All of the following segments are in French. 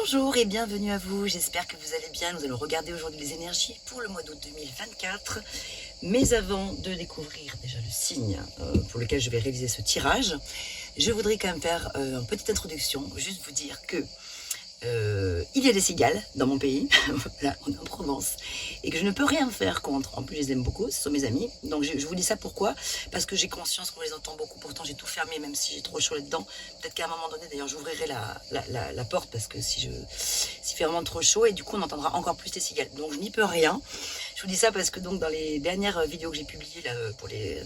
Bonjour et bienvenue à vous, j'espère que vous allez bien. Nous allons regarder aujourd'hui les énergies pour le mois d'août 2024. Mais avant de découvrir déjà le signe pour lequel je vais réaliser ce tirage, je voudrais quand même faire une petite introduction, juste vous dire que il y a des cigales dans mon pays, voilà, on est en Provence, et que je ne peux rien faire contre. En plus, je les aime beaucoup, ce sont mes amis. Donc, je vous dis ça pourquoi? Parce que j'ai conscience qu'on les entend beaucoup. Pourtant, j'ai tout fermé, même si j'ai trop chaud là-dedans. Peut-être qu'à un moment donné, d'ailleurs, j'ouvrirai la porte parce que s'il fait vraiment trop chaud, et du coup, on entendra encore plus les cigales. Donc, je n'y peux rien. Je vous dis ça parce que donc dans les dernières vidéos que j'ai publiées là, pour les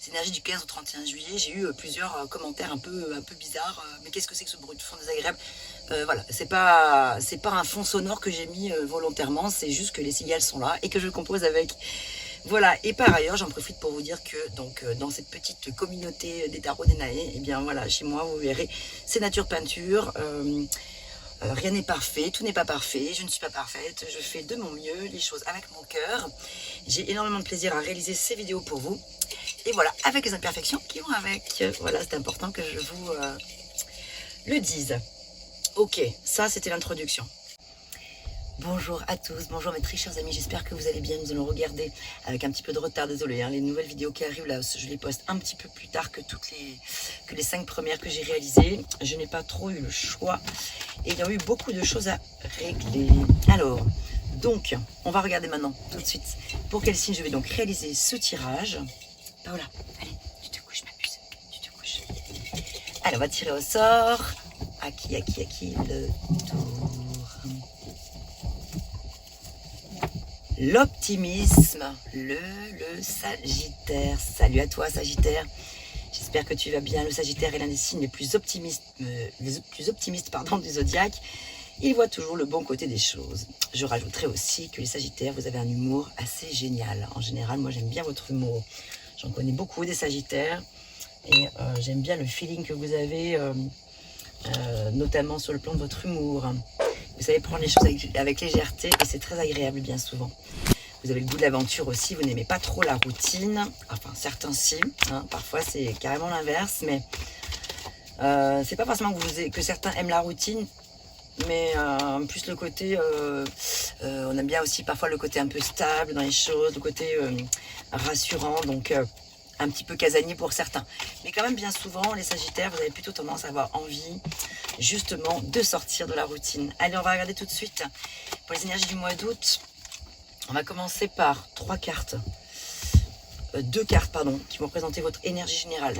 énergies du 15 au 31 juillet, j'ai eu plusieurs commentaires un peu bizarres. Mais qu'est-ce que c'est que ce bruit de fond désagréable? Voilà, c'est pas un fond sonore que j'ai mis volontairement, c'est juste que les cigales sont là et que je compose avec. Voilà, et par ailleurs, j'en profite pour vous dire que donc dans cette petite communauté des tarots des Naé, et bien voilà, chez moi, vous verrez, c'est nature peinture. Rien n'est parfait, tout n'est pas parfait, je ne suis pas parfaite, je fais de mon mieux, les choses avec mon cœur. J'ai énormément de plaisir à réaliser ces vidéos pour vous. Et voilà, avec les imperfections qui vont avec. Voilà, c'est important que je vous le dise. Ok, ça c'était l'introduction. Bonjour à tous, bonjour mes très chers amis, j'espère que vous allez bien. Nous allons regarder avec un petit peu de retard, désolé, hein, les nouvelles vidéos qui arrivent là, je les poste un petit peu plus tard que les 5 premières que j'ai réalisées. Je n'ai pas trop eu le choix et il y a eu beaucoup de choses à régler. Alors, donc, on va regarder maintenant tout de suite pour quel signe je vais donc réaliser ce tirage. Paola, allez, tu te couches ma puce, tu te couches. Allez, on va tirer au sort. À qui le tour? L'optimisme, le Sagittaire. Salut à toi Sagittaire. J'espère que tu vas bien. Le Sagittaire est l'un des signes les plus optimistes, du zodiaque. Il voit toujours le bon côté des choses. Je rajouterai aussi que les Sagittaires, vous avez un humour assez génial. En général, moi j'aime bien votre humour. J'en connais beaucoup des Sagittaires et j'aime bien le feeling que vous avez, notamment sur le plan de votre humour. Vous savez prendre les choses avec légèreté et c'est très agréable bien souvent. Vous avez le goût de l'aventure aussi, vous n'aimez pas trop la routine. Enfin, certains si, hein, parfois c'est carrément l'inverse, mais c'est pas forcément que certains aiment la routine, mais plus le côté, on aime bien aussi parfois le côté un peu stable dans les choses, le côté rassurant, donc un petit peu casanier pour certains. Mais quand même bien souvent, les Sagittaires, vous avez plutôt tendance à avoir envie justement de sortir de la routine. Allez, on va regarder tout de suite pour les énergies du mois d'août. On va commencer par 2 cartes, pardon, qui vont représenter votre énergie générale,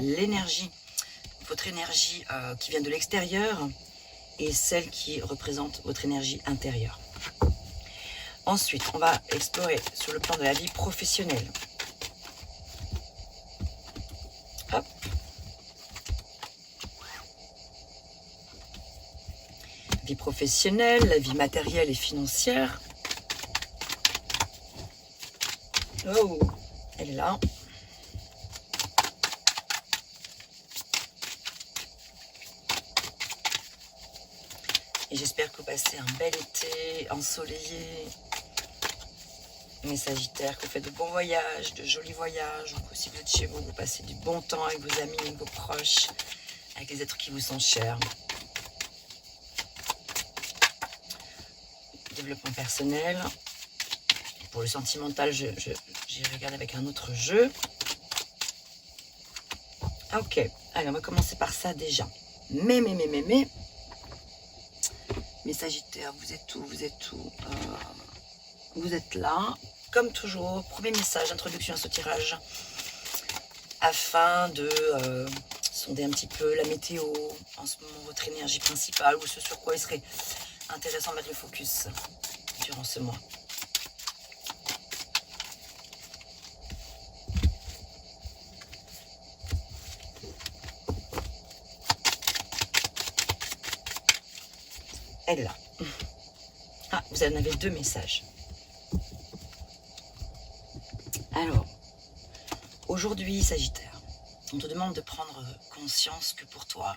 votre énergie qui vient de l'extérieur et celle qui représente votre énergie intérieure. Ensuite, on va explorer sur le plan de la vie professionnelle. Hop. Vie professionnelle, la vie matérielle et financière. Oh, elle est là. Et j'espère que vous passez un bel été ensoleillé. Mes Sagittaires, que vous faites de bons voyages, de jolis voyages. Donc si vous êtes chez vous, vous passez du bon temps avec vos amis, avec vos proches, avec les êtres qui vous sont chers. Développement personnel. Pour le sentimental, j'y regarde avec un autre jeu. Ok, allez, on va commencer par ça déjà. Mais, mes Sagittaires, vous êtes où? Vous êtes là. Comme toujours, premier message d'introduction à ce tirage, afin de sonder un petit peu la météo, en ce moment votre énergie principale, ou ce sur quoi il serait intéressant de mettre le focus durant ce mois. Elle est là. Ah, vous en avez 2 messages. Alors, aujourd'hui, Sagittaire, on te demande de prendre conscience que pour toi,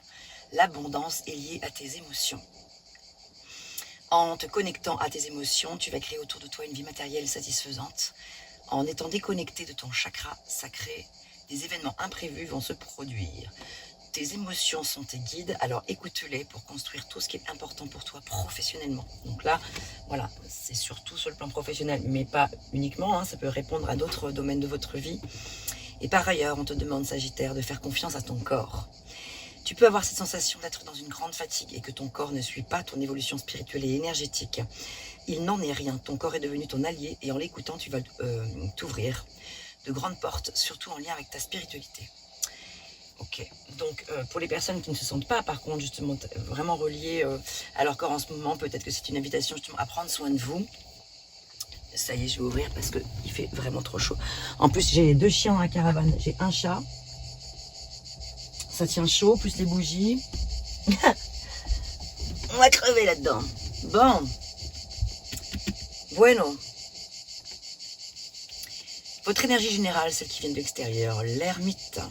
l'abondance est liée à tes émotions. En te connectant à tes émotions, tu vas créer autour de toi une vie matérielle satisfaisante. En étant déconnecté de ton chakra sacré, des événements imprévus vont se produire. tes émotions sont tes guides, alors écoute-les pour construire tout ce qui est important pour toi professionnellement. Donc là, voilà, c'est surtout sur le plan professionnel, mais pas uniquement, hein, ça peut répondre à d'autres domaines de votre vie. Et par ailleurs, on te demande, Sagittaire, de faire confiance à ton corps. Tu peux avoir cette sensation d'être dans une grande fatigue et que ton corps ne suit pas ton évolution spirituelle et énergétique. Il n'en est rien, ton corps est devenu ton allié et en l'écoutant, tu vas t'ouvrir de grandes portes, surtout en lien avec ta spiritualité. Ok, donc pour les personnes qui ne se sentent pas, par contre, justement, vraiment reliées à leur corps en ce moment, peut-être que c'est une invitation justement à prendre soin de vous. Ça y est, je vais ouvrir parce qu'il fait vraiment trop chaud. En plus, j'ai 2 chiens dans la caravane, j'ai un chat. Ça tient chaud, plus les bougies. On va crever là-dedans. Bon. Bueno. Votre énergie générale, celle qui vient de l'extérieur, l'ermite.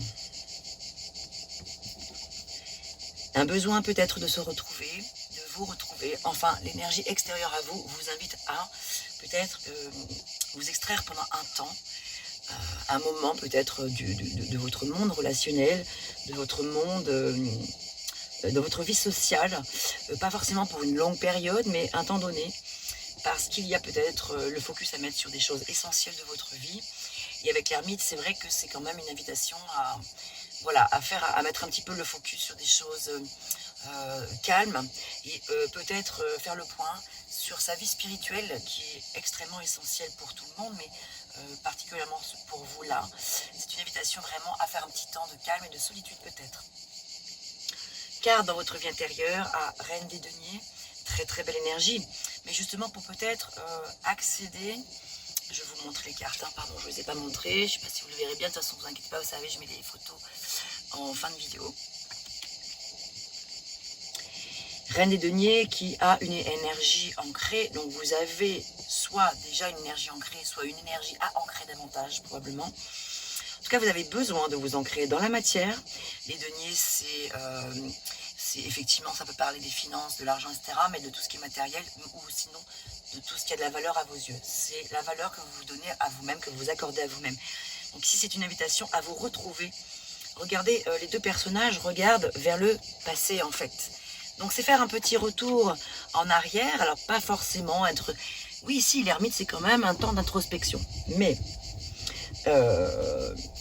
Un besoin peut-être de se retrouver, de vous retrouver. Enfin, l'énergie extérieure à vous vous invite à peut-être vous extraire pendant un temps. Un moment peut-être de votre monde relationnel, de votre monde, de votre vie sociale, pas forcément pour une longue période, mais un temps donné, parce qu'il y a peut-être le focus à mettre sur des choses essentielles de votre vie. Et avec l'ermite, c'est vrai que c'est quand même une invitation à, voilà, à mettre un petit peu le focus sur des choses calmes et peut-être faire le point sur sa vie spirituelle qui est extrêmement essentielle pour tout le monde, mais particulièrement pour vous là. C'est une invitation vraiment à faire un petit temps de calme et de solitude peut-être. Car dans votre vie intérieure, à Reine des Deniers, très très belle énergie, mais justement pour peut-être accéder, je vais vous montrer les cartes, hein, pardon, je ne les ai pas montrées, je ne sais pas si vous le verrez bien, de toute façon vous inquiétez pas, vous savez, je mets des photos en fin de vidéo. Reine des Deniers qui a une énergie ancrée, donc vous avez soit déjà une énergie ancrée, soit une énergie à ancrer davantage probablement. En tout cas, vous avez besoin de vous ancrer dans la matière. Les deniers, c'est effectivement, ça peut parler des finances, de l'argent, etc., mais de tout ce qui est matériel, ou sinon de tout ce qui a de la valeur à vos yeux. C'est la valeur que vous vous donnez à vous-même, que vous accordez à vous-même. Donc ici, c'est une invitation à vous retrouver. Regardez, les 2 personnages regardent vers le passé, en fait. Donc c'est faire un petit retour en arrière, alors pas forcément être... Oui, ici, l'ermite, c'est quand même un temps d'introspection. Mais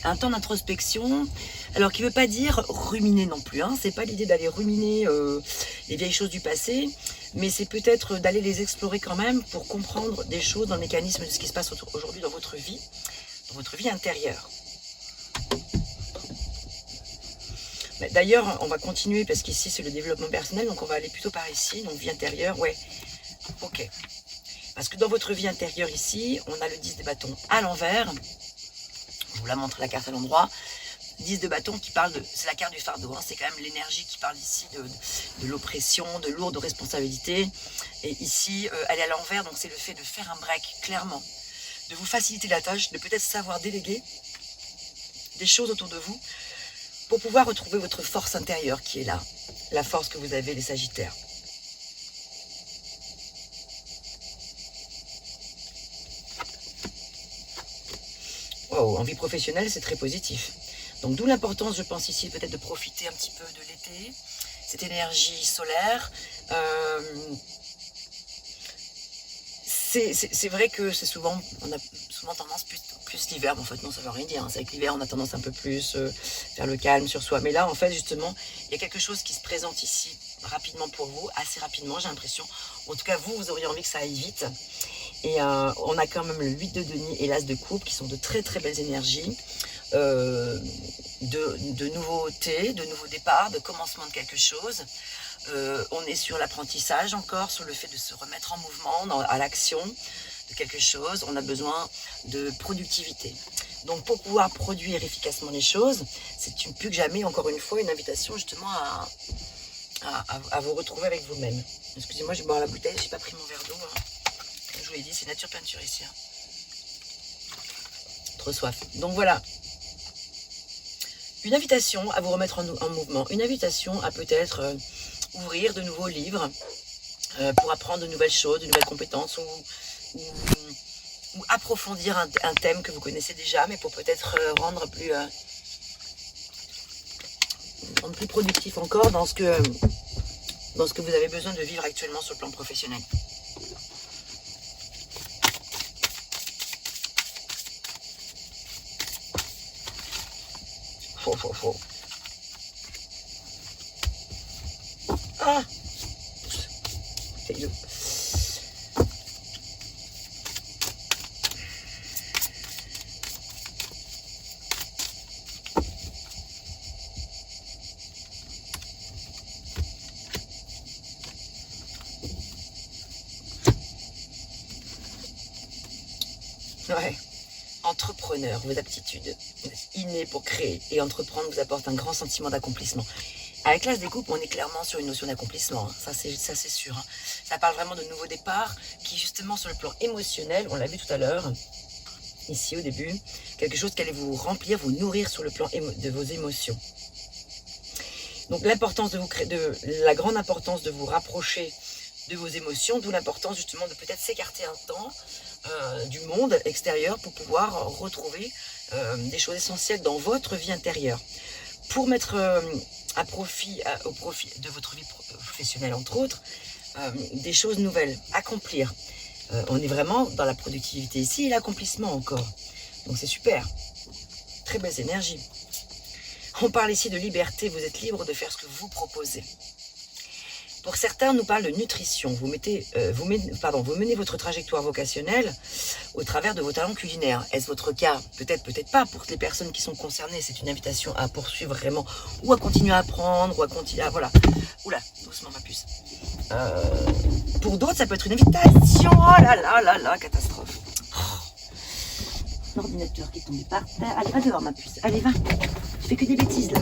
un temps d'introspection, alors qui ne veut pas dire ruminer non plus. Hein, c'est pas l'idée d'aller ruminer les vieilles choses du passé, mais c'est peut-être d'aller les explorer quand même pour comprendre des choses dans le mécanisme de ce qui se passe aujourd'hui dans votre vie intérieure. D'ailleurs, on va continuer parce qu'ici c'est le développement personnel, donc on va aller plutôt par ici, donc vie intérieure, ouais, ok. Parce que dans votre vie intérieure ici, on a le 10 de bâton à l'envers, je vous la montre la carte à l'endroit, 10 de bâton qui parle de, c'est la carte du fardeau, hein, c'est quand même l'énergie qui parle ici de l'oppression, de lourde responsabilité, et ici elle est à l'envers, donc c'est le fait de faire un break, clairement, de vous faciliter la tâche, de peut-être savoir déléguer des choses autour de vous, pour pouvoir retrouver votre force intérieure qui est là, la force que vous avez les Sagittaires. Wow, en vie professionnelle, c'est très positif. Donc d'où l'importance, je pense ici, peut-être de profiter un petit peu de l'été, cette énergie solaire. C'est vrai que c'est souvent, on a souvent tendance plus l'hiver, mais en fait non, ça veut rien dire, hein. C'est avec l'hiver on a tendance un peu plus faire le calme sur soi, mais là en fait justement il y a quelque chose qui se présente ici rapidement pour vous, assez rapidement j'ai l'impression, en tout cas vous auriez envie que ça aille vite, et on a quand même le 8 de denier et l'as de coupe qui sont de très très belles énergies, de nouveautés, de nouveaux départs, de commencement de quelque chose. On est sur l'apprentissage encore, sur le fait de se remettre en mouvement, à l'action de quelque chose. On a besoin de productivité. Donc pour pouvoir produire efficacement les choses, c'est plus que jamais, encore une fois, une invitation justement à vous retrouver avec vous-même. Excusez-moi, je vais boire la bouteille, je n'ai pas pris mon verre d'eau. Hein. Comme je vous l'ai dit, c'est nature peinture ici. Hein. Trop soif. Donc voilà. Une invitation à vous remettre en mouvement. Une invitation à peut-être... ouvrir de nouveaux livres pour apprendre de nouvelles choses, de nouvelles compétences ou approfondir un thème que vous connaissez déjà, mais pour peut-être rendre rendre plus productif encore dans ce que vous avez besoin de vivre actuellement sur le plan professionnel. Faux. Ah, c'est vieux. Ouais. Entrepreneur, vos aptitudes innées pour créer et entreprendre vous apportent un grand sentiment d'accomplissement. Avec l'As des coupes, on est clairement sur une notion d'accomplissement, hein. Ça c'est sûr. Hein. Ça parle vraiment de nouveaux départs qui justement sur le plan émotionnel, on l'a vu tout à l'heure, ici au début, quelque chose qui allait vous remplir, vous nourrir sur le plan de vos émotions. Donc l'importance la grande importance de vous rapprocher de vos émotions, d'où l'importance justement de peut-être s'écarter un temps du monde extérieur pour pouvoir retrouver des choses essentielles dans votre vie intérieure. Pour mettre au profit de votre vie professionnelle entre autres, des choses nouvelles, accomplir. On est vraiment dans la productivité ici et l'accomplissement encore. Donc c'est super. Très belles énergies. On parle ici de liberté, vous êtes libre de faire ce que vous proposez. Pour certains, on nous parle de nutrition. Vous menez votre trajectoire vocationnelle au travers de vos talents culinaires. Est-ce votre cas? Peut-être, peut-être pas. Pour les personnes qui sont concernées, c'est une invitation à poursuivre vraiment, ou à continuer à apprendre, ou à continuer à... Voilà. Oula, doucement ma puce. Pour d'autres, ça peut être une invitation. Oh là là là là, catastrophe. L'ordinateur qui est tombé par terre. Allez, va dehors ma puce. Allez, va. Je fais que des bêtises là.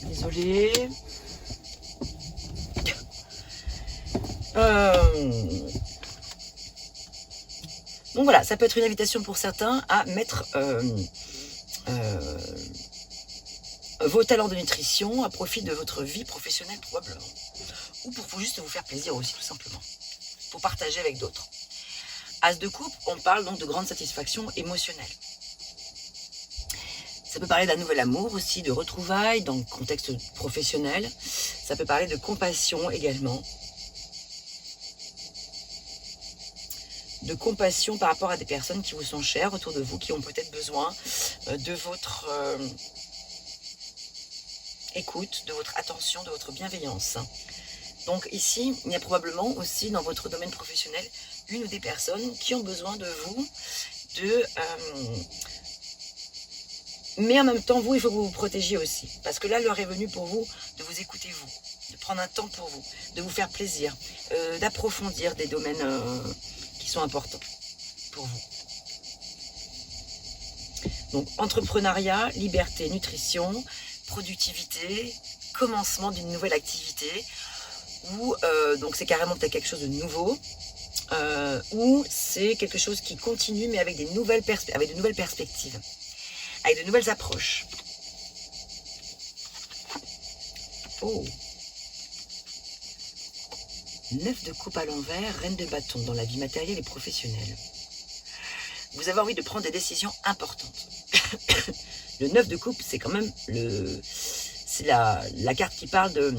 Désolée. Donc voilà, ça peut être une invitation pour certains à mettre vos talents de nutrition à profit de votre vie professionnelle probablement. Ou pour juste vous faire plaisir aussi tout simplement. Pour partager avec d'autres. As de coupe, on parle donc de grande satisfaction émotionnelle. Ça peut parler d'un nouvel amour aussi, de retrouvailles dans le contexte professionnel. Ça peut parler de compassion également. De compassion par rapport à des personnes qui vous sont chères autour de vous, qui ont peut-être besoin de votre écoute, de votre attention, de votre bienveillance. Donc ici, il y a probablement aussi dans votre domaine professionnel une ou des personnes qui ont besoin de vous, mais en même temps, vous, il faut que vous vous protégiez aussi. Parce que là, l'heure est venue pour vous de vous écouter, vous, de prendre un temps pour vous, de vous faire plaisir, d'approfondir des domaines qui sont importants pour vous. Donc, entrepreneuriat, liberté, nutrition, productivité, commencement d'une nouvelle activité, ou donc c'est carrément peut-être quelque chose de nouveau, ou c'est quelque chose qui continue, mais avec de nouvelles perspectives. Avec de nouvelles approches. Oh. 9 de coupe à l'envers, reine de bâton dans la vie matérielle et professionnelle. Vous avez envie de prendre des décisions importantes. Le 9 de coupe, c'est quand même c'est la carte qui parle de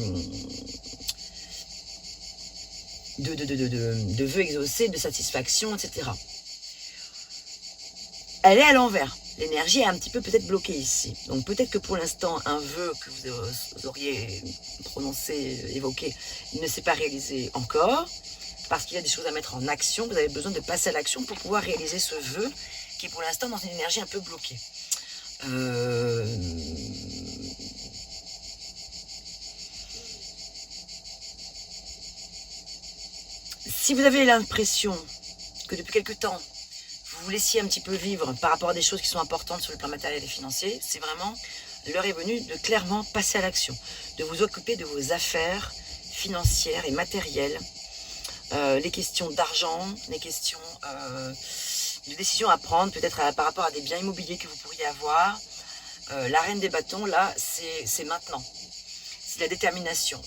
vœux exaucés, de satisfaction, etc. Elle est à l'envers. L'énergie est un petit peu peut-être bloquée ici. Donc peut-être que pour l'instant, un vœu que vous auriez prononcé, évoqué, ne s'est pas réalisé encore, parce qu'il y a des choses à mettre en action. Vous avez besoin de passer à l'action pour pouvoir réaliser ce vœu, qui est pour l'instant dans une énergie un peu bloquée. Si vous avez l'impression que depuis quelque temps, vous laissiez un petit peu vivre par rapport à des choses qui sont importantes sur le plan matériel et financier, c'est vraiment, l'heure est venue de clairement passer à l'action, de vous occuper de vos affaires financières et matérielles, les questions d'argent, les questions de décisions à prendre, peut-être par rapport à des biens immobiliers que vous pourriez avoir. La reine des bâtons, là, c'est maintenant. C'est la détermination.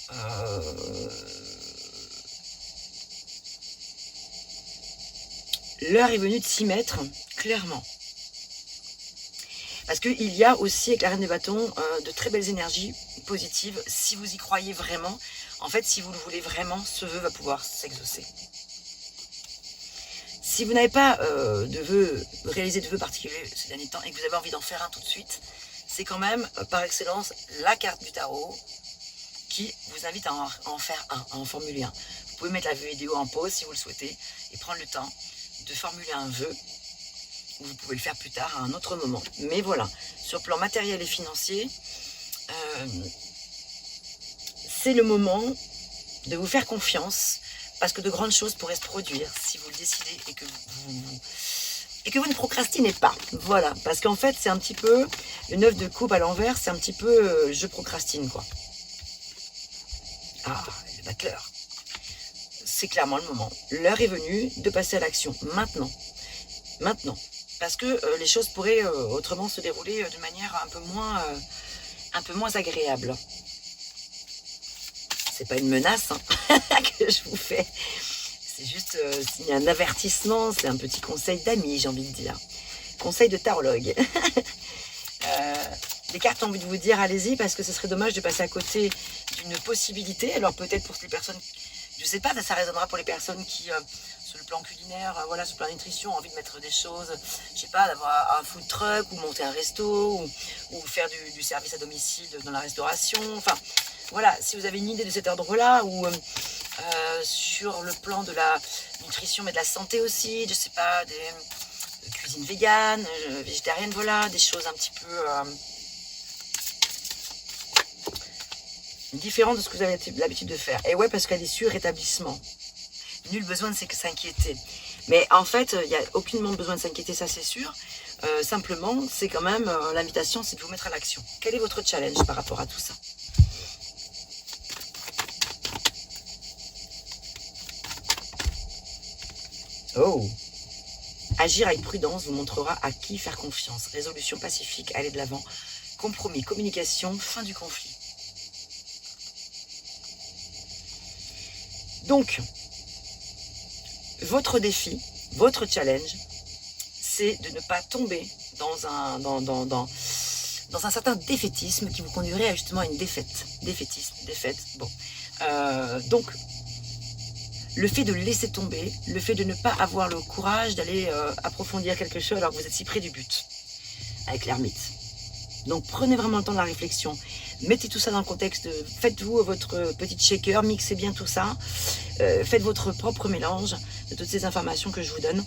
L'heure est venue de s'y mettre, clairement. Parce qu'il y a aussi, avec la Reine des Bâtons, de très belles énergies positives. Si vous y croyez vraiment, en fait, si vous le voulez vraiment, ce vœu va pouvoir s'exaucer. Si vous n'avez pas réalisé de vœux particuliers ces derniers temps et que vous avez envie d'en faire un tout de suite, c'est quand même, par excellence, la carte du tarot qui vous invite à en faire un, à en formuler un. Vous pouvez mettre la vidéo en pause si vous le souhaitez et prendre le temps de formuler un vœu. Vous pouvez le faire plus tard à un autre moment. Mais voilà, sur le plan matériel et financier, c'est le moment de vous faire confiance parce que de grandes choses pourraient se produire si vous le décidez et que vous ne procrastinez pas. Voilà, parce qu'en fait, c'est un petit peu, le 9 de coupe à l'envers, c'est un petit peu je procrastine, quoi. Ah, le battleur. C'est clairement le moment. L'heure est venue de passer à l'action. Maintenant. Maintenant. Parce que les choses pourraient autrement se dérouler de manière un peu moins agréable. C'est pas une menace hein, que je vous fais. C'est juste un avertissement, c'est un petit conseil d'amis, j'ai envie de dire. Conseil de tarologue. Les cartes ont envie de vous dire allez-y parce que ce serait dommage de passer à côté d'une possibilité. Alors peut-être pour les personnes, je sais pas, ça résonnera pour les personnes qui, sur le plan culinaire, voilà, sur le plan nutrition, ont envie de mettre des choses, je sais pas, d'avoir un food truck ou monter un resto ou faire du service à domicile dans la restauration. Enfin, voilà, si vous avez une idée de cet ordre-là ou sur le plan de la nutrition mais de la santé aussi, je sais pas, des cuisines véganes, végétariennes, voilà, des choses un petit peu différentes de ce que vous avez l'habitude de faire. Et ouais, parce qu'à l'issue, rétablissement. Nul besoin de s'inquiéter. Mais en fait, il n'y a aucunement besoin de s'inquiéter, ça c'est sûr. Simplement, c'est quand même, l'invitation, c'est de vous mettre à l'action. Quel est votre challenge par rapport à tout ça ? Oh ! Agir avec prudence vous montrera à qui faire confiance. Résolution pacifique, aller de l'avant. Compromis, communication, fin du conflit. Donc, votre défi, votre challenge, c'est de ne pas tomber dans un certain défaitisme qui vous conduirait à justement une défaite. Défaite, bon. Donc, le fait de laisser tomber, le fait de ne pas avoir le courage d'aller approfondir quelque chose alors que vous êtes si près du but, avec l'ermite. Donc, prenez vraiment le temps de la réflexion. Mettez tout ça dans le contexte, faites-vous votre petite shaker, mixez bien tout ça, faites votre propre mélange de toutes ces informations que je vous donne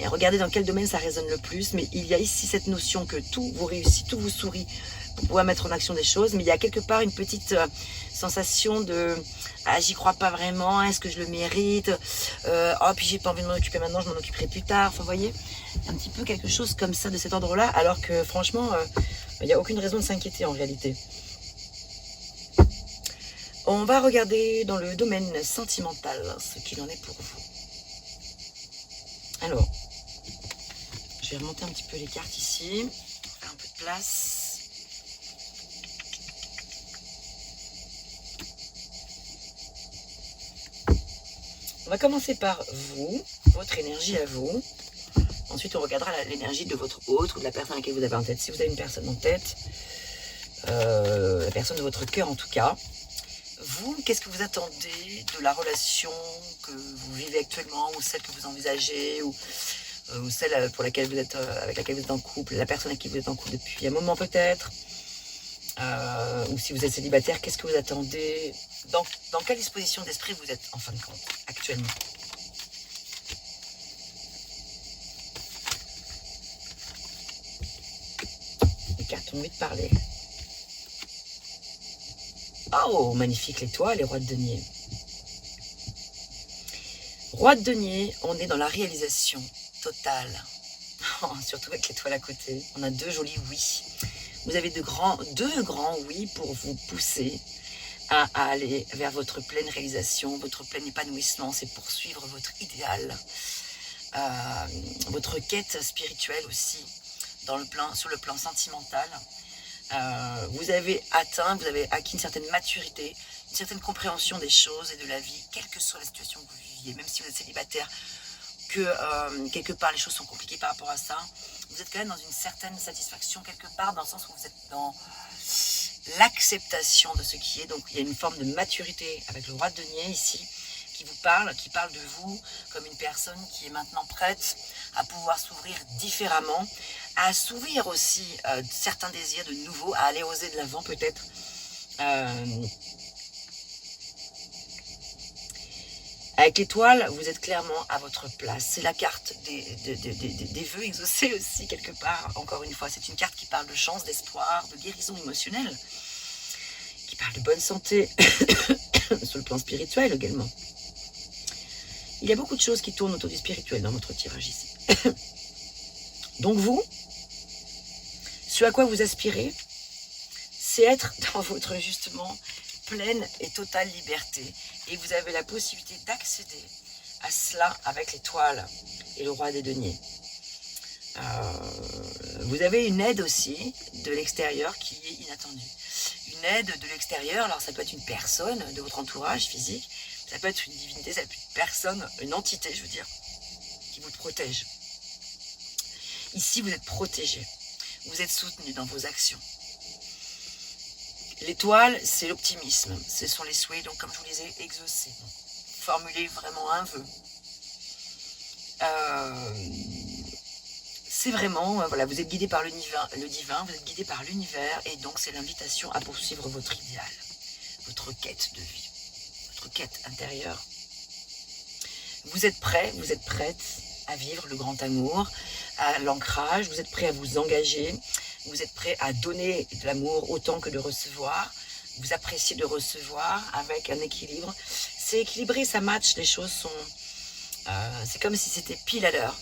et regardez dans quel domaine ça résonne le plus. Mais il y a ici cette notion que tout vous réussit, tout vous sourit pour pouvoir mettre en action des choses, mais il y a quelque part une petite sensation de « ah, j'y crois pas vraiment, est-ce que je le mérite oh, puis j'ai pas envie de m'en occuper maintenant, je m'en occuperai plus tard », enfin vous voyez, un petit peu quelque chose comme ça de cet ordre-là, alors que franchement, il n'y a aucune raison de s'inquiéter en réalité. On va regarder dans le domaine sentimental ce qu'il en est pour vous. Alors, je vais remonter un petit peu les cartes ici, faire un peu de place. On va commencer par vous, votre énergie à vous. Ensuite, on regardera l'énergie de votre autre ou de la personne à laquelle vous avez en tête. Si vous avez une personne en tête, la personne de votre cœur en tout cas. Vous, qu'est-ce que vous attendez de la relation que vous vivez actuellement ou celle que vous envisagez ou celle pour laquelle vous êtes, avec laquelle vous êtes en couple, la personne avec qui vous êtes en couple depuis un moment peut-être ou si vous êtes célibataire, qu'est-ce que vous attendez, dans quelle disposition d'esprit vous êtes en fin de compte actuellement? Les cartes ont envie de parler. Oh, magnifique l'étoile, les rois de denier. Roi de denier, on est dans la réalisation totale. Oh, surtout avec l'étoile à côté. On a deux jolis oui. Vous avez deux grands oui pour vous pousser à aller vers votre pleine réalisation, votre plein épanouissement. C'est poursuivre votre idéal, votre quête spirituelle aussi, sur le plan sentimental. Vous avez acquis une certaine maturité, une certaine compréhension des choses et de la vie, quelle que soit la situation que vous viviez, même si vous êtes célibataire, que quelque part les choses sont compliquées par rapport à ça. vous êtes quand même dans une certaine satisfaction quelque part, dans le sens où vous êtes dans l'acceptation de ce qui est. Donc il y a une forme de maturité avec le roi de denier ici, qui parle de vous comme une personne qui est maintenant prête à pouvoir s'ouvrir différemment, à s'ouvrir aussi certains désirs de nouveau, à aller oser de l'avant peut-être. Avec l'étoile, vous êtes clairement à votre place. C'est la carte des vœux exaucés aussi, quelque part. Encore une fois, c'est une carte qui parle de chance, d'espoir, de guérison émotionnelle, qui parle de bonne santé, sur le plan spirituel également. Il y a beaucoup de choses qui tournent autour du spirituel dans votre tirage ici. Donc vous, ce à quoi vous aspirez, c'est être dans votre, justement, pleine et totale liberté. Et vous avez la possibilité d'accéder à cela avec l'étoile et le roi des deniers. Vous avez une aide aussi de l'extérieur qui est inattendue. Une aide de l'extérieur, alors ça peut être une personne de votre entourage physique, ça peut être une divinité, ça peut être une personne, une entité, je veux dire, qui vous protège. Ici, vous êtes protégé. Vous êtes soutenu dans vos actions. L'étoile, c'est l'optimisme. Ce sont les souhaits, donc comme je vous les ai exaucés. Donc, formulez vraiment un vœu. C'est vraiment, voilà, vous êtes guidé par le divin, vous êtes guidé par l'univers, et donc c'est l'invitation à poursuivre votre idéal, votre quête de vie, votre quête intérieure. Vous êtes prêt, vous êtes prête à vivre le grand amour, à l'ancrage, vous êtes prêt à vous engager, vous êtes prêt à donner de l'amour autant que de recevoir, vous appréciez de recevoir avec un équilibre. C'est équilibré, ça match, les choses sont... c'est comme si c'était pile à l'heure.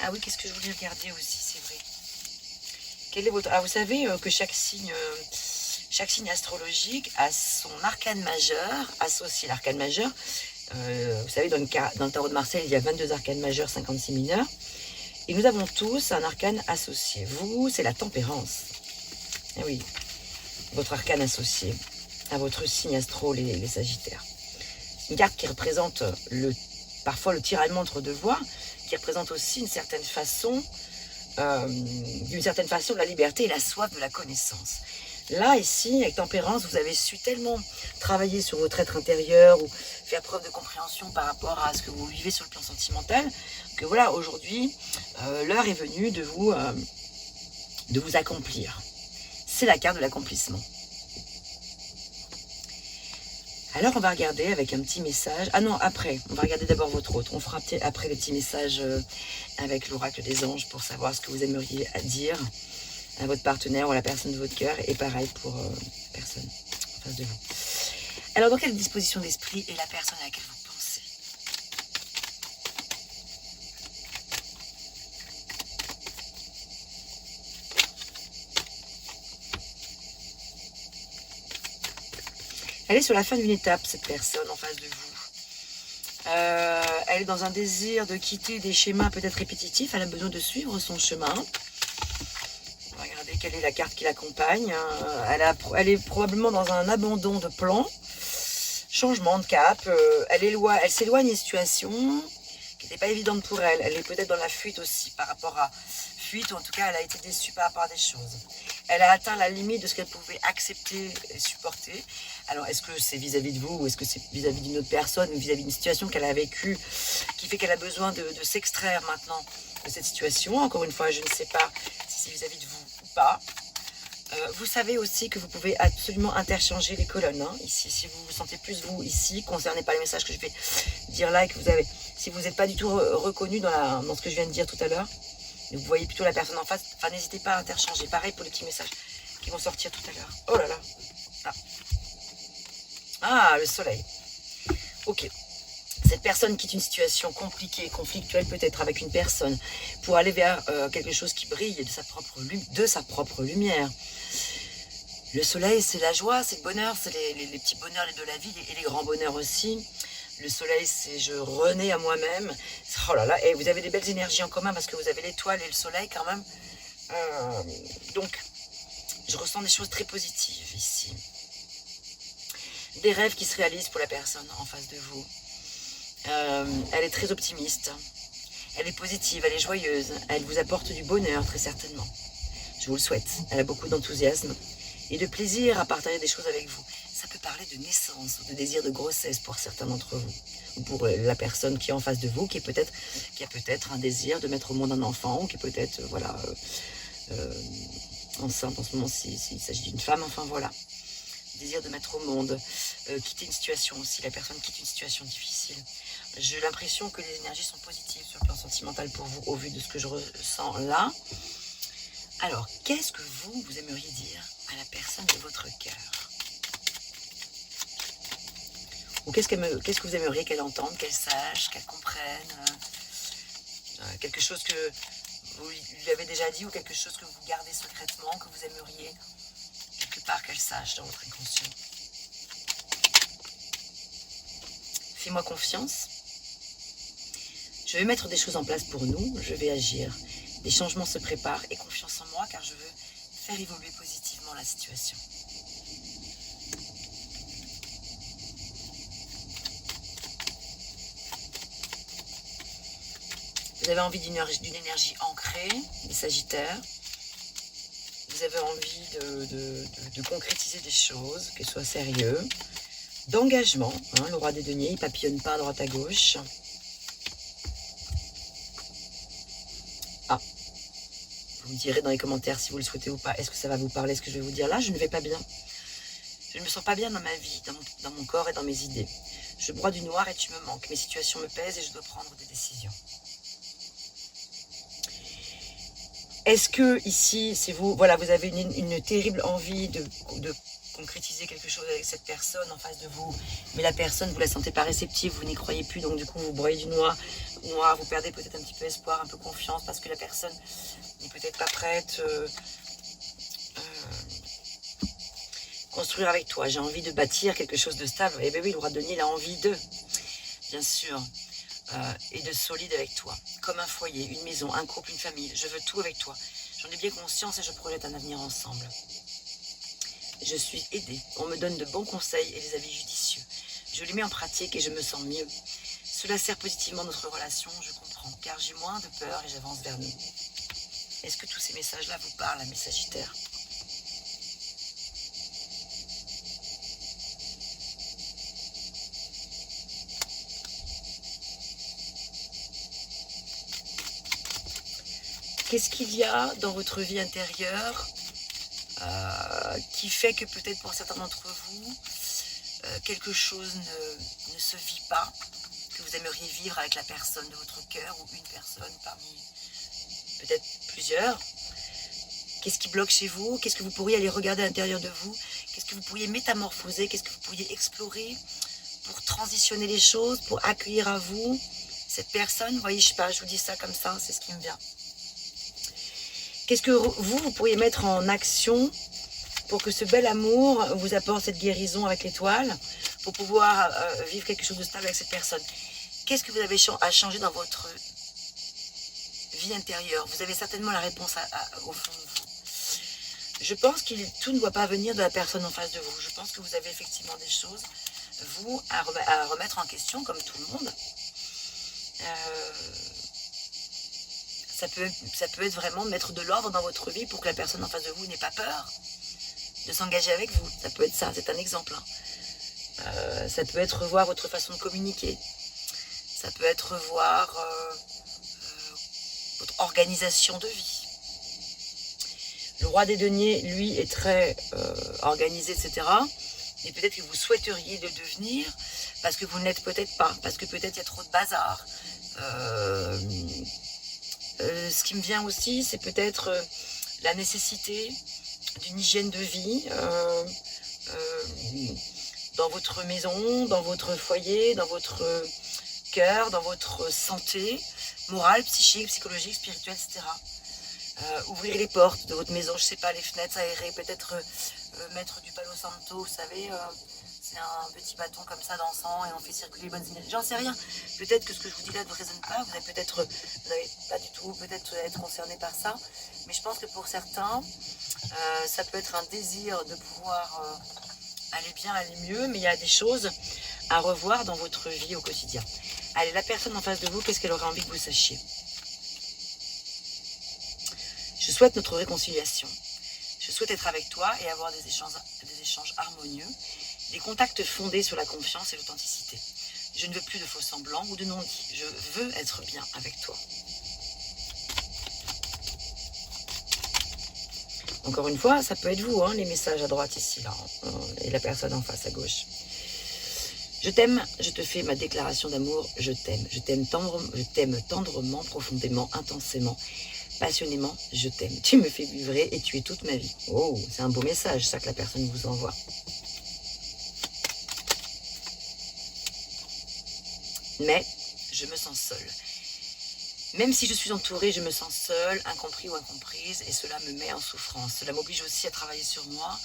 Ah oui, qu'est-ce que je voulais regarder aussi, c'est vrai. Quel est votre... Ah, vous savez que chaque signe astrologique a son arcane majeur, associé. L'arcane majeur, vous savez, dans le tarot de Marseille, il y a 22 arcanes majeurs, 56 mineurs. Et nous avons tous un arcane associé. Vous, c'est la tempérance. Eh oui, votre arcane associé à votre signe astro, les Sagittaires. Une carte qui représente parfois le tiraillement entre deux voies, qui représente aussi d'une certaine façon la liberté et la soif de la connaissance. Là, ici, avec tempérance, vous avez su tellement travailler sur votre être intérieur ou faire preuve de compréhension par rapport à ce que vous vivez sur le plan sentimental, que voilà, aujourd'hui, l'heure est venue de vous accomplir. C'est la carte de l'accomplissement. Alors, on va regarder avec un petit message. Ah non, après. On va regarder d'abord votre autre. On fera après le petit message avec l'oracle des anges pour savoir ce que vous aimeriez dire à votre partenaire ou à la personne de votre cœur. Et pareil pour personne en face de vous. Alors, dans quelle disposition d'esprit est la personne à laquelle vous pensez? Elle est sur la fin d'une étape, cette personne en face de vous. Elle est dans un désir de quitter des schémas peut-être répétitifs. Elle a besoin de suivre son chemin. Regardez quelle est la carte qui l'accompagne. Elle est probablement dans un abandon de plan. Changement de cap. Elle s'éloigne des situations qui n'étaient pas évidentes pour elle. Elle est peut-être dans la fuite aussi par rapport à... Fuite, ou en tout cas, elle a été déçue par rapport à des choses. Elle a atteint la limite de ce qu'elle pouvait accepter et supporter. Alors, est-ce que c'est vis-à-vis de vous ou est-ce que c'est vis-à-vis d'une autre personne ou vis-à-vis d'une situation qu'elle a vécue qui fait qu'elle a besoin de s'extraire maintenant de cette situation? Encore une fois, je ne sais pas si c'est vis-à-vis de vous ou pas. Vous savez aussi que vous pouvez absolument interchanger les colonnes. Hein, ici, si vous vous sentez plus vous ici, concerné par les messages que je vais dire là et que vous avez... Si vous n'êtes pas du tout reconnu dans ce que je viens de dire tout à l'heure, vous voyez plutôt la personne en face, enfin n'hésitez pas à interchanger. Pareil pour les petits messages qui vont sortir tout à l'heure. Oh là là. Ah, le soleil. Ok. Cette personne quitte une situation compliquée, conflictuelle peut-être avec une personne pour aller vers quelque chose qui brille de sa propre lumière. Le soleil, c'est la joie, c'est le bonheur, c'est les petits bonheurs de la vie et les grands bonheurs aussi. Le soleil, c'est je renais à moi-même. Oh là là, et vous avez des belles énergies en commun parce que vous avez l'étoile et le soleil quand même. Donc, je ressens des choses très positives ici. Des rêves qui se réalisent pour la personne en face de vous. Elle est très optimiste. Elle est positive, elle est joyeuse, elle vous apporte du bonheur très certainement. Je vous le souhaite. Elle a beaucoup d'enthousiasme et de plaisir à partager des choses avec vous. Ça peut parler de naissance ou de désir de grossesse pour certains d'entre vous. Ou pour la personne qui est en face de vous, qui a peut-être un désir de mettre au monde un enfant, ou qui est peut-être enceinte en ce moment s'il s'agit d'une femme, enfin voilà. Désir de mettre au monde, quitter une situation aussi, la personne quitte une situation difficile. J'ai l'impression que les énergies sont positives sur le plan sentimental pour vous, au vu de ce que je ressens là. Alors, qu'est-ce que vous aimeriez dire à la personne de votre cœur? Ou qu'est-ce que vous aimeriez qu'elle entende, qu'elle sache, qu'elle comprenne? Quelque chose que vous lui avez déjà dit, ou quelque chose que vous gardez secrètement, que vous aimeriez quelque part qu'elle sache dans votre inconscient. Fais-moi confiance. Je vais mettre des choses en place pour nous, je vais agir. Des changements se préparent et confiance en moi car je veux faire évoluer positivement la situation. Vous avez envie d'une énergie ancrée, les Sagittaires. Vous avez envie de concrétiser des choses, qu'elles soient sérieuses. D'engagement, le roi des deniers, il ne papillonne pas à droite à gauche. Ah, vous me direz dans les commentaires si vous le souhaitez ou pas. Est-ce que ça va vous parler, ce que je vais vous dire là? Je ne vais pas bien. Je ne me sens pas bien dans ma vie, dans mon corps et dans mes idées. Je broie du noir et tu me manques. Mes situations me pèsent et je dois prendre des décisions. Est-ce que ici, c'est vous, voilà, vous avez une terrible envie de concrétiser quelque chose avec cette personne en face de vous, mais la personne, vous la sentez pas réceptive, vous n'y croyez plus, donc du coup, vous broyez du noir, vous perdez peut-être un petit peu espoir, un peu confiance, parce que la personne n'est peut-être pas prête construire avec toi. J'ai envie de bâtir quelque chose de stable. Et bien oui, le roi de denier, il a envie de, bien sûr. Et de solide avec toi, comme un foyer, une maison, un couple, une famille. Je veux tout avec toi. J'en ai bien conscience et je projette un avenir ensemble. Je suis aidée. On me donne de bons conseils et des avis judicieux. Je les mets en pratique et je me sens mieux. Cela sert positivement notre relation, je comprends, car j'ai moins de peur et j'avance vers nous. Est-ce que tous ces messages-là vous parlent, mes Sagittaires ? Qu'est-ce qu'il y a dans votre vie intérieure qui fait que peut-être pour certains d'entre vous, quelque chose ne se vit pas, que vous aimeriez vivre avec la personne de votre cœur ou une personne parmi peut-être plusieurs? Qu'est-ce qui bloque chez vous? Qu'est-ce que vous pourriez aller regarder à l'intérieur de vous? Qu'est-ce que vous pourriez métamorphoser? Qu'est-ce que vous pourriez explorer pour transitionner les choses, pour accueillir à vous cette personne? Vous voyez, je sais pas, je vous dis ça comme ça, c'est ce qui me vient. Qu'est-ce que vous pourriez mettre en action pour que ce bel amour vous apporte cette guérison avec l'étoile, pour pouvoir vivre quelque chose de stable avec cette personne? Qu'est-ce que vous avez à changer dans votre vie intérieure? Vous avez certainement la réponse au fond de vous. Je pense que tout ne doit pas venir de la personne en face de vous. Je pense que vous avez effectivement des choses, vous, à remettre en question, comme tout le monde. Ça peut être vraiment mettre de l'ordre dans votre vie pour que la personne en face de vous n'ait pas peur de s'engager avec vous. Ça peut être ça, c'est un exemple. Ça peut être revoir votre façon de communiquer. Ça peut être revoir votre organisation de vie. Le roi des deniers, lui, est très organisé, etc. Et peut-être que vous souhaiteriez le devenir parce que vous ne l'êtes peut-être pas, parce que peut-être il y a trop de bazar. Ce qui me vient aussi, c'est peut-être la nécessité d'une hygiène de vie dans votre maison, dans votre foyer, dans votre cœur, dans votre santé morale, psychique, psychologique, spirituelle, etc. Ouvrir les portes de votre maison, je ne sais pas, les fenêtres, aérer, peut-être mettre du palo santo, vous savez, c'est un petit bâton comme ça d'encens et on fait circuler les bonnes énergies. J'en sais rien. Peut-être que ce que je vous dis là ne vous résonne pas. Vous n'avez pas du tout peut-être être concerné par ça. Mais je pense que pour certains, ça peut être un désir de pouvoir aller bien, aller mieux. Mais il y a des choses à revoir dans votre vie au quotidien. Allez, la personne en face de vous, qu'est-ce qu'elle aurait envie que vous sachiez? souhaite notre réconciliation. Je souhaite être avec toi et avoir des échanges harmonieux, des contacts fondés sur la confiance et l'authenticité. Je ne veux plus de faux semblants ou de non-dits. Je veux être bien avec toi. Encore une fois, ça peut être vous, les messages à droite ici, là, et la personne en face à gauche. Je t'aime, je te fais ma déclaration d'amour, je t'aime tendrement, profondément, intensément, passionnément, je t'aime. Tu me fais vibrer et tu es toute ma vie. Oh, c'est un beau message, ça, que la personne vous envoie. Mais je me sens seule. Même si je suis entourée, je me sens seule, incompris ou incomprise, et cela me met en souffrance. Cela m'oblige aussi à travailler sur moi.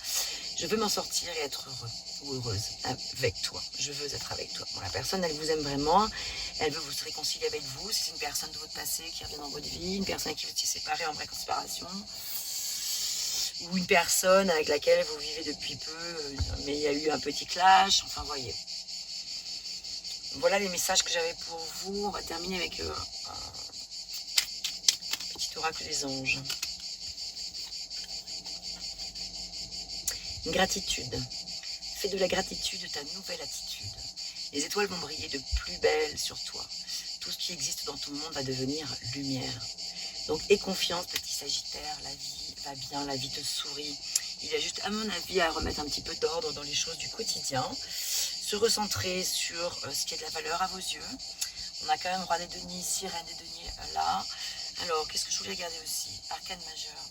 Je veux m'en sortir et être heureux ou heureuse avec toi. Je veux être avec toi. Bon, la personne, elle vous aime vraiment. Elle veut vous réconcilier avec vous. C'est une personne de votre passé qui revient dans votre vie, une personne avec qui vous étiez séparée en séparation, ou une personne avec laquelle vous vivez depuis peu, mais il y a eu un petit clash. Enfin, voyez. Voilà les messages que j'avais pour vous. On va terminer avec un petit oracle des anges. Une gratitude. Fais de la gratitude ta nouvelle attitude. Les étoiles vont briller de plus belle sur toi. Tout ce qui existe dans ton monde va devenir lumière. Donc aie confiance, petit Sagittaire, la vie va bien, la vie te sourit. Il y a juste, à mon avis, à remettre un petit peu d'ordre dans les choses du quotidien. Se recentrer sur ce qui a de la valeur à vos yeux. On a quand même Roi des Deniers ici, Reine des Deniers là. Alors, qu'est-ce que je voulais regarder aussi? Arcane majeur.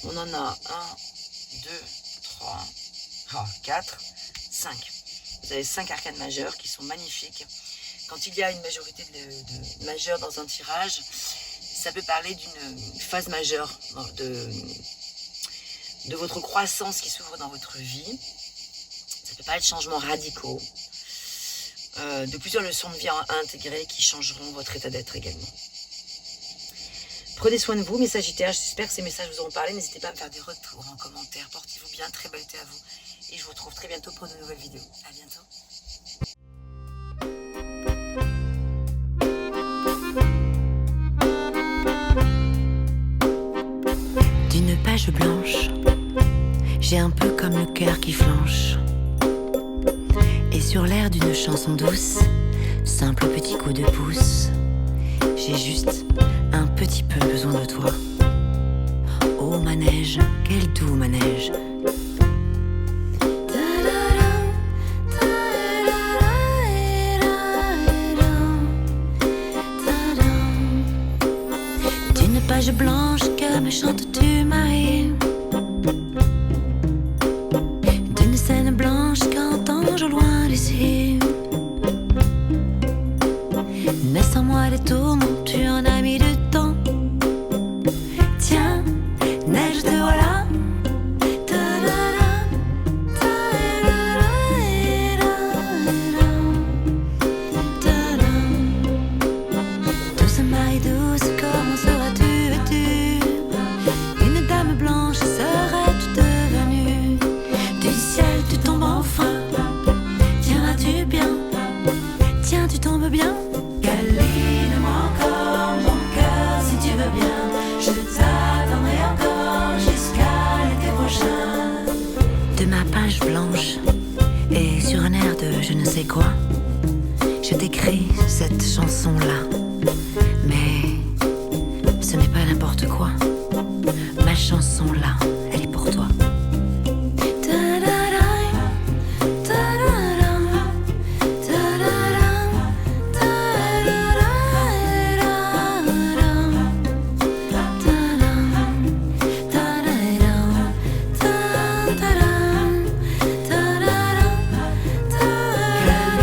On en a 1, 2, 3, 4, 5. Vous avez 5 arcanes majeures qui sont magnifiques. Quand il y a une majorité de majeures dans un tirage, ça peut parler d'une phase majeure de votre croissance qui s'ouvre dans votre vie. Ça peut pas être changements radicaux, de plusieurs leçons de vie à intégrer qui changeront votre état d'être également. Prenez soin de vous, mes Sagittaires. J'espère que ces messages vous auront parlé. N'hésitez pas à me faire des retours en commentaire. Portez-vous bien, très belle été à vous. Et je vous retrouve très bientôt pour de nouvelles vidéos. À bientôt. D'une page blanche, j'ai un peu comme le cœur qui flanche. Et sur l'air d'une chanson douce, simple petit coup de pouce, j'ai juste un petit peu besoin de toi. Oh manège, quel doux manège. D'une page blanche que me chantes-tu, Marie? D'une scène blanche qu'entends-je au loin d'ici? Mais sans moi les tourments, tu en as mis du temps. Tiens, neige te voilà. Douce Marie douce, comment seras-tu vêtue? Une dame blanche serais-tu devenue? Du ciel tu tombes enfin. Tiens, vas-tu bien? Tiens, tu tombes bien? Câline-moi encore mon cœur si tu veux bien. Je t'attendrai encore jusqu'à l'été prochain. De ma page blanche et sur un air de je ne sais quoi, je t'écris cette chanson-là. Mais ce n'est pas n'importe quoi. Ma chanson-là, elle est pour toi.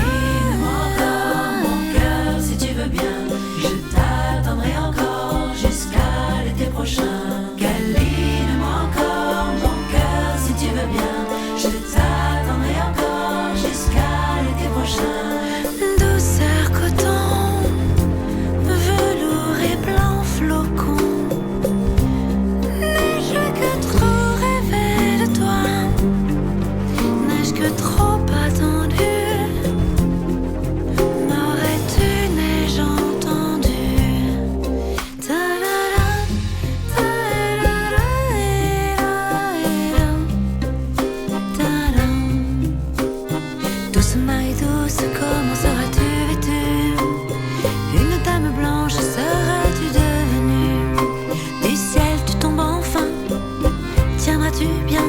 Câline-moi encore mon cœur si tu veux bien. seras-tu bien?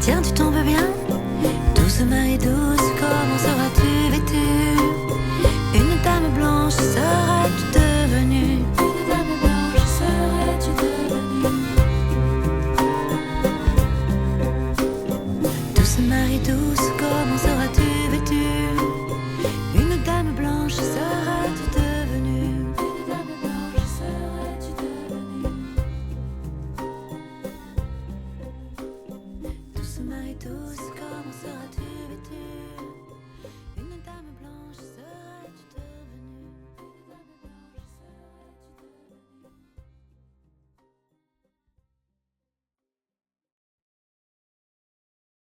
Tiens, tu tombes bien? Douce Marie douce, comment seras-tu vêtue? Une dame blanche serais-tu devenue? Une dame blanche serais-tu devenue? Douce Marie douce, comment seras-tu vêtue? Une dame blanche serais-tu devenue? Une dame blanche serais-tu devenue? Douce Marie douce.